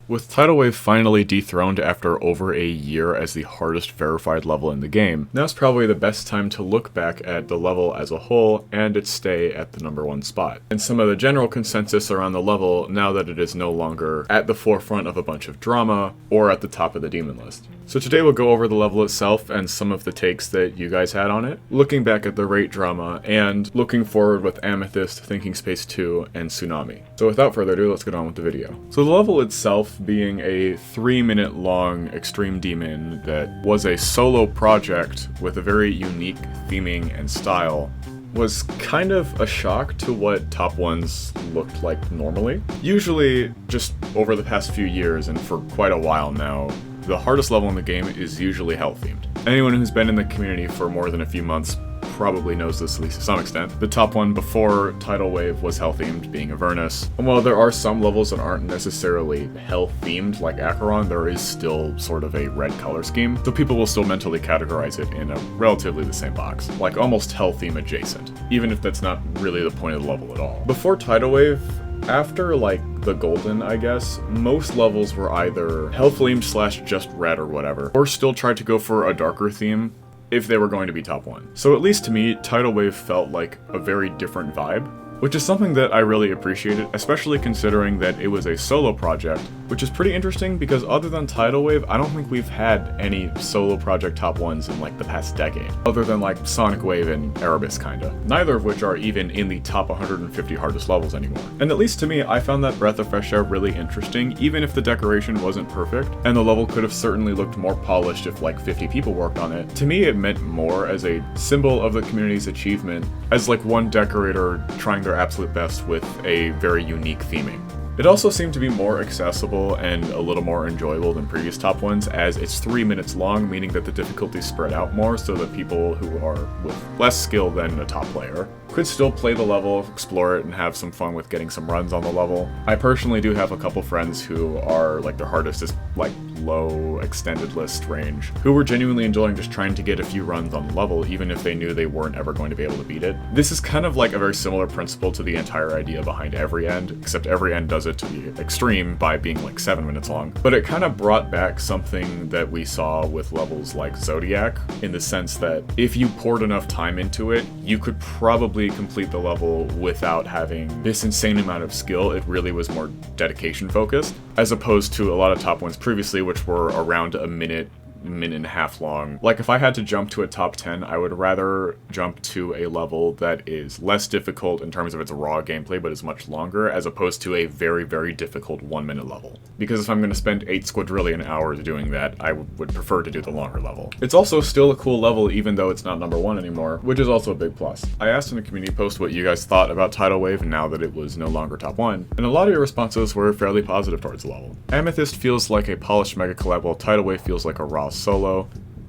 With Tidal Wave finally dethroned after over a year as the hardest verified level in the game, now's probably the best time to look back at the level as a whole and its stay at the #1 spot. And some of the general consensus around the level now that it is no longer at the forefront of a bunch of drama or at the top of the demon list. So today we'll go over the level itself and some of the takes that you guys had on it, looking back at the rate drama, and looking forward with Amethyst, Thinking Space 2, and Tsunami. So without further ado, let's get on with the video. So the level itself being a 3-minute long extreme demon that was a solo project with a very unique theming and style was kind of a shock to what top ones looked like normally. Usually, just over the past few years and for quite a while now, the hardest level in the game is usually hell-themed. Anyone who's been in the community for more than a few months probably knows this, at least to some extent. The top one before Tidal Wave was hell-themed, being Avernus. And while there are some levels that aren't necessarily hell-themed, like Acheron, there is still sort of a red color scheme, so people will still mentally categorize it in a relatively the same box, like almost hell-theme adjacent, even if that's not really the point of the level at all. Before Tidal Wave, after, like, the Golden, I guess, most levels were either hell-themed / just red or whatever, or still tried to go for a darker theme if they were going to be top one. So at least to me, Tidal Wave felt like a very different vibe, which is something that I really appreciated, especially considering that it was a solo project, which is pretty interesting because other than Tidal Wave, I don't think we've had any solo project top ones in like the past decade, other than like Sonic Wave and Erebus kinda, neither of which are even in the top 150 hardest levels anymore. And at least to me, I found that Breath of Fresh Air really interesting, even if the decoration wasn't perfect, and the level could have certainly looked more polished if like 50 people worked on it. To me, it meant more as a symbol of the community's achievement, as like one decorator trying their absolute best with a very unique theming. It also seemed to be more accessible and a little more enjoyable than previous top ones, as it's 3 minutes long, meaning that the difficulty spread out more so that people who are with less skill than a top player could still play the level, explore it, and have some fun with getting some runs on the level. I personally do have a couple friends who are, like, their hardest is, like, low extended list range, who were genuinely enjoying just trying to get a few runs on the level, even if they knew they weren't ever going to be able to beat it. This is kind of like a very similar principle to the entire idea behind Every End, except Every End does it to the extreme by being like 7 minutes long. But it kind of brought back something that we saw with levels like Zodiac, in the sense that if you poured enough time into it, you could probably complete the level without having this insane amount of skill. It really was more dedication focused, as opposed to a lot of top ones previously, which were around a minute and a half long. Like, if I had to jump to a top 10, I would rather jump to a level that is less difficult in terms of its raw gameplay, but is much longer, as opposed to a very, very difficult 1 minute level. Because if I'm going to spend 8 squadrillion hours doing that, I would prefer to do the longer level. It's also still a cool level, even though it's not #1 anymore, which is also a big plus. I asked in a community post what you guys thought about Tidal Wave now that it was no longer top 1, and a lot of your responses were fairly positive towards the level. Amethyst feels like a polished mega collab, while Tidal Wave feels like a raw solo.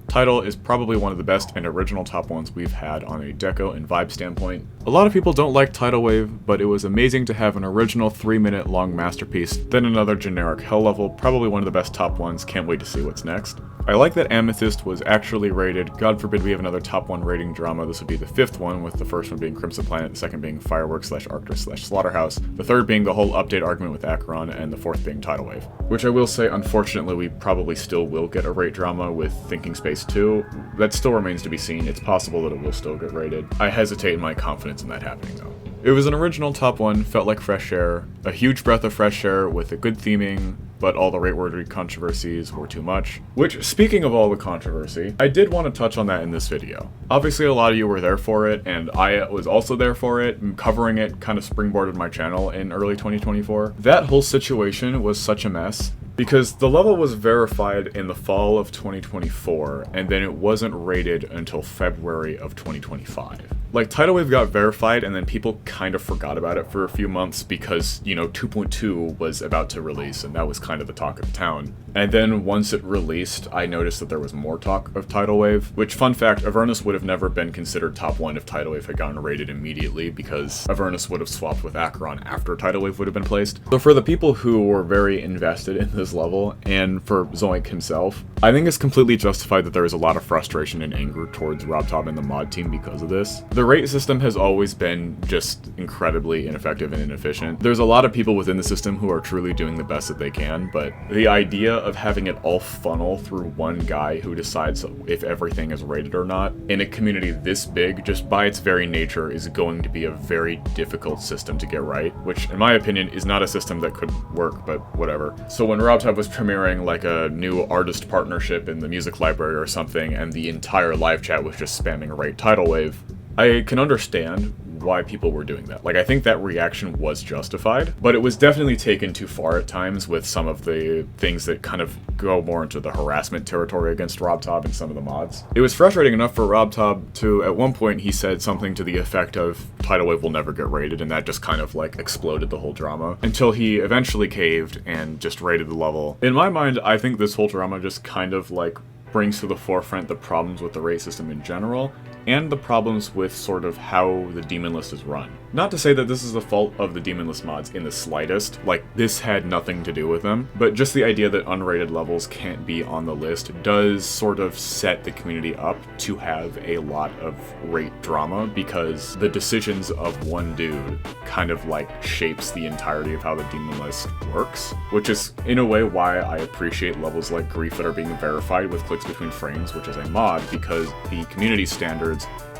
Tidal is probably one of the best and original top ones we've had on a deco and vibe standpoint. A lot of people don't like Tidal Wave, but it was amazing to have an original 3-minute long masterpiece, then another generic hell level, probably one of the best top ones, can't wait to see what's next. I like that Amethyst was actually rated. God forbid we have another top 1 rating drama. This would be the 5th one, with the first one being Crimson Planet, the second being Fireworks / Arctis / Slaughterhouse, the third being the whole update argument with Acheron, and the 4th being Tidal Wave. Which I will say, unfortunately, we probably still will get a rate drama with Thinking Space 2. That still remains to be seen. It's possible that it will still get rated. I hesitate in my confidence in that happening, though. It was an original top 1, felt like fresh air, a huge breath of fresh air with a good theming, but all the rate-worthy controversies were too much. Which, speaking of all the controversy, I did want to touch on that in this video. Obviously a lot of you were there for it, and I was also there for it, and covering it kind of springboarded my channel in early 2024. That whole situation was such a mess, because the level was verified in the fall of 2024, and then it wasn't rated until February of 2025. Like, Tidal Wave got verified, and then people kind of forgot about it for a few months because, you know, 2.2 was about to release, and that was kind of the talk of the town. And then once it released, I noticed that there was more talk of Tidal Wave, which, fun fact, Avernus would have never been considered top 1 if Tidal Wave had gotten rated immediately, because Avernus would have swapped with Acheron after Tidal Wave would have been placed. So for the people who were very invested in this level, and for Zoink himself, I think it's completely justified that there is a lot of frustration and anger towards Rob Todd and the mod team because of this. The rate system has always been just incredibly ineffective and inefficient. There's a lot of people within the system who are truly doing the best that they can, but the idea of having it all funnel through one guy who decides if everything is rated or not in a community this big, just by its very nature, is going to be a very difficult system to get right, which in my opinion is not a system that could work, but whatever. So when RobTop was premiering like a new artist partnership in the music library or something, and the entire live chat was just spamming rate tidal wave, I can understand why people were doing that. Like, I think that reaction was justified, but it was definitely taken too far at times with some of the things that kind of go more into the harassment territory against RobTop and some of the mods. It was frustrating enough for RobTop to, at one point, he said something to the effect of, tidal wave will never get rated, and that just kind of like exploded the whole drama, until he eventually caved and just rated the level. In my mind, I think this whole drama just kind of like brings to the forefront the problems with the rate system in general, and the problems with sort of how the demon list is run. Not to say that this is the fault of the demon list mods in the slightest, like this had nothing to do with them, but just the idea that unrated levels can't be on the list does sort of set the community up to have a lot of rate drama, because the decisions of one dude kind of like shapes the entirety of how the demon list works, which is in a way why I appreciate levels like Grief that are being verified with clicks between frames, which is a mod, because the community standards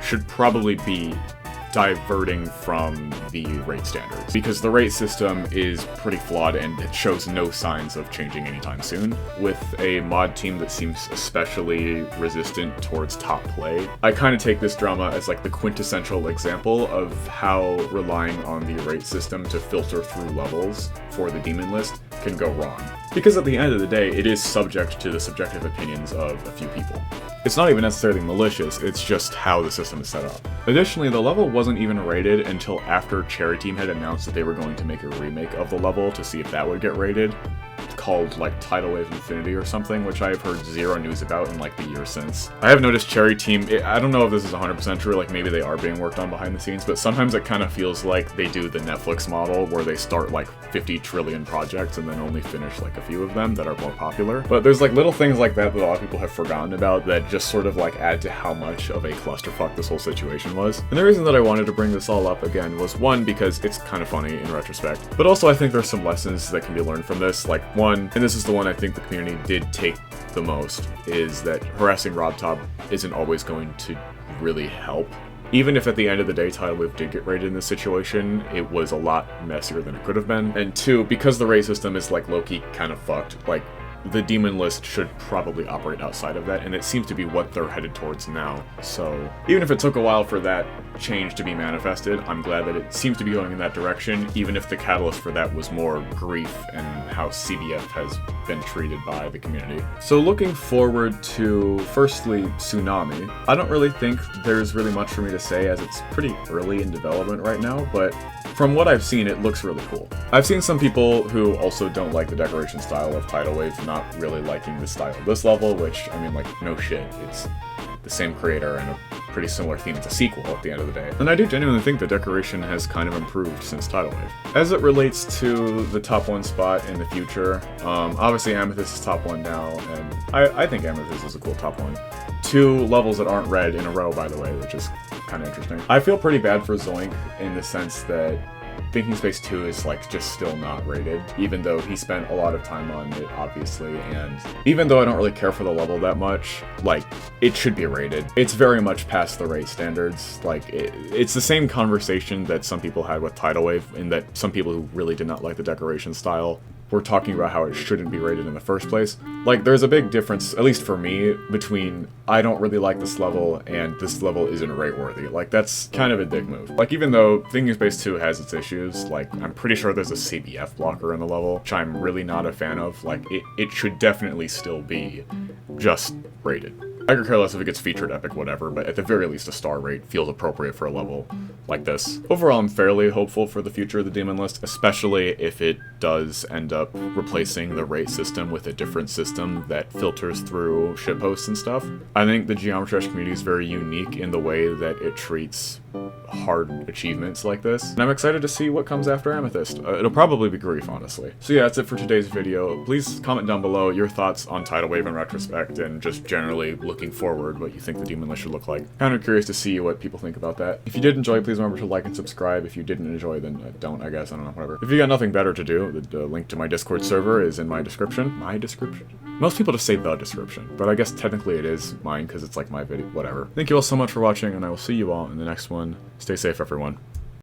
should probably be diverting from the rate standards, because the rate system is pretty flawed and it shows no signs of changing anytime soon. With a mod team that seems especially resistant towards top play, I kind of take this drama as like the quintessential example of how relying on the rate system to filter through levels for the demon list can go wrong. Because at the end of the day, it is subject to the subjective opinions of a few people. It's not even necessarily malicious, it's just how the system is set up. Additionally, the level wasn't even rated until after Cherry Team had announced that they were going to make a remake of the level to see if that would get rated, called like Tidal Wave Infinity or something, which I've heard zero news about in like the year since. I have noticed Cherry Team, I don't know if this is 100% true, like maybe they are being worked on behind the scenes, but sometimes it kind of feels like they do the Netflix model where they start like 50 trillion projects and then only finish like a few of them that are more popular. But there's like little things like that that a lot of people have forgotten about that just sort of like add to how much of a clusterfuck this whole situation was. And the reason that I wanted to bring this all up again was, one, because it's kind of funny in retrospect, but also I think there's some lessons that can be learned from this. Like, one, and this is the one I think the community did take the most, is that harassing RobTop isn't always going to really help. Even if at the end of the day Tidal Wave did get rated in this situation, it was a lot messier than it could have been. And two, because the rate system is like low-key kind of fucked, like the demon list should probably operate outside of that, and it seems to be what they're headed towards now. So even if it took a while for that change to be manifested, I'm glad that it seems to be going in that direction, even if the catalyst for that was more Grief and how CBF has been treated by the community. So looking forward to, firstly, Tsunami, I don't really think there's really much for me to say as it's pretty early in development right now, but from what I've seen, it looks really cool. I've seen some people who also don't like the decoration style of Tidal Wave not really liking the style of this level, which, I mean, like, no shit, it's the same creator and a pretty similar theme. It's a sequel at the end of the day. And I do genuinely think the decoration has kind of improved since Tidal Wave. As it relates to the top 1 spot in the future, obviously Amethyst is top 1 now, and I think Amethyst is a cool top 1. 2 levels that aren't red in a row, by the way, which is kind of interesting. I feel pretty bad for Zoink in the sense that Thinking Space 2 is like just still not rated, even though he spent a lot of time on it, obviously, and even though I don't really care for the level that much, like, it should be rated. It's very much past the rate standards. Like, it's the same conversation that some people had with Tidal Wave, in that some people who really did not like the decoration style were talking about how it shouldn't be rated in the first place. Like, there's a big difference, at least for me, between I don't really like this level and this level isn't rate worthy. Like, that's kind of a dick move. Like, even though Thinking Space 2 has its issues, like, I'm pretty sure there's a CBF blocker in the level, which I'm really not a fan of. Like, it should definitely still be just rated. I could care less if it gets featured epic, whatever, but at the very least a star rate feels appropriate for a level like this. Overall, I'm fairly hopeful for the future of the Demon List, especially if it does end up replacing the rate system with a different system that filters through shitposts and stuff. I think the Geometry Dash community is very unique in the way that it treats hard achievements like this, and I'm excited to see what comes after Amethyst. It'll probably be Grief, honestly. So yeah, that's it for today's video. Please comment down below your thoughts on Tidal Wave and Retrospect, and just generally looking looking forward, what you think the demon list should look like. Kind of curious to see what people think about that. If you did enjoy, please remember to like and subscribe. If you didn't enjoy, then don't, I guess. I don't know, whatever. If you got nothing better to do, the link to my Discord server is in my description. My description? Most people just say the description, but I guess technically it is mine because it's like my video, whatever. Thank you all so much for watching, and I will see you all in the next one. Stay safe, everyone.